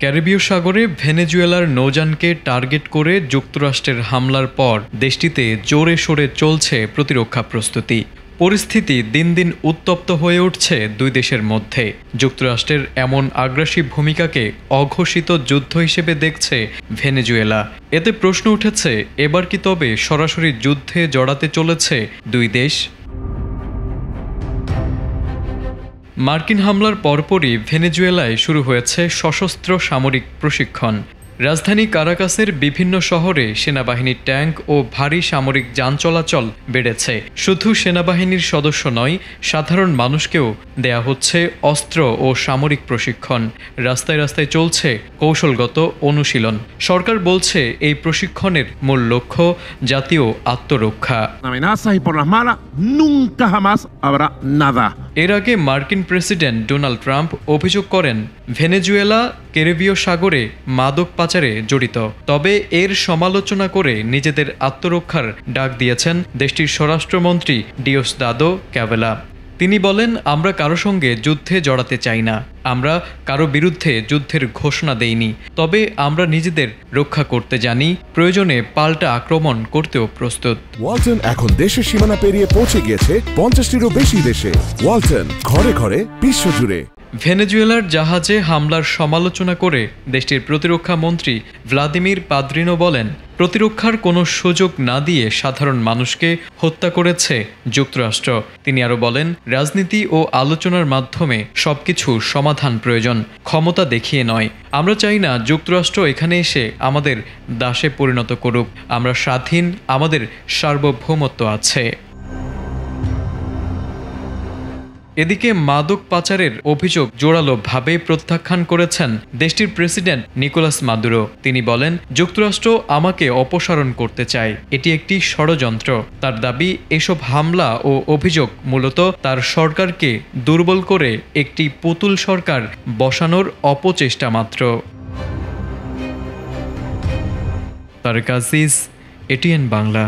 ক্যারিবীয় সাগরে ভেনেজুয়েলার নৌযানকে টার্গেট করে যুক্তরাষ্ট্রের হামলার পর দেশটিতে জোরে সোরে চলছে প্রতিরক্ষা প্রস্তুতি। পরিস্থিতি দিন দিন উত্তপ্ত হয়ে উঠছে দুই দেশের মধ্যে। যুক্তরাষ্ট্রের এমন আগ্রাসী ভূমিকাকে অঘোষিত যুদ্ধ হিসেবে দেখছে ভেনেজুয়েলা। এতে প্রশ্ন উঠেছে, এবার কি তবে সরাসরি যুদ্ধে জড়াতে চলেছে দুই দেশ? মার্কিন হামলার পরপরই ভেনেজুয়েলায় শুরু হয়েছে সশস্ত্র সামরিক প্রশিক্ষণ। রাজধানী কারাকাসের বিভিন্ন শহরে সেনাবাহিনীর ট্যাঙ্ক ও ভারী সামরিক যান চলাচল বেড়েছে। শুধু সেনাবাহিনীর সদস্য নয়, সাধারণ মানুষকেও দেয়া হচ্ছে অস্ত্র ও সামরিক প্রশিক্ষণ। রাস্তায় রাস্তায় চলছে কৌশলগত অনুশীলন। সরকার বলছে এই প্রশিক্ষণের মূল লক্ষ্য জাতীয় আত্মরক্ষা। এর আগে মার্কিন প্রেসিডেন্ট ডোনাল্ড ট্রাম্প অভিযোগ করেন ভেনেজুয়েলা ক্যারিবীয় সাগরে মাদক পাচারে জড়িত। তবে এর সমালোচনা করে নিজেদের আত্মরক্ষার ডাক দিয়েছেন দেশটির স্বরাষ্ট্রমন্ত্রী ডিওসদাদো ক্যাভেলা। তিনি বলেন, আমরা কারো সঙ্গে যুদ্ধে জড়াতে চাই না, আমরা কারো বিরুদ্ধে যুদ্ধের ঘোষণা দেইনি, তবে আমরা নিজেদের রক্ষা করতে জানি, প্রয়োজনে পাল্টা আক্রমণ করতেও প্রস্তুত। ওয়ালটন এখন দেশের সীমানা পেরিয়ে পৌঁছে গিয়েছে 50টিরও বেশি দেশে। ওয়ালটন, ঘরে ঘরে বিশ্বজুড়ে। ভেনেজুয়েলার জাহাজে হামলার সমালোচনা করে দেশটির প্রতিরক্ষা মন্ত্রী ভ্লাদিমির পাদ্রিনো বলেন, প্রতিরক্ষার কোনো সুযোগ না দিয়ে সাধারণ মানুষকে হত্যা করেছে যুক্তরাষ্ট্র। তিনি আরও বলেন, রাজনীতি ও আলোচনার মাধ্যমে সবকিছু সমাধান প্রয়োজন, ক্ষমতা দেখিয়ে নয়। আমরা চাই না যুক্তরাষ্ট্র এখানে এসে আমাদের দাসে পরিণত করুক। আমরা স্বাধীন, আমাদের সার্বভৌমত্ব আছে। এদিকে মাদক পাচারের অভিযোগ জোরালোভাবে প্রত্যাখ্যান করেছেন দেশটির প্রেসিডেন্ট নিকোলাস মাদুরো। তিনি বলেন, যুক্তরাষ্ট্র আমাকে অপসারণ করতে চায়, এটি একটি ষড়যন্ত্র। তার দাবি, এসব হামলা ও অভিযোগ মূলত তার সরকারকে দুর্বল করে একটি পুতুল সরকার বসানোর অপচেষ্টা মাত্র। তারেক আজিজ, এটিএন বাংলা।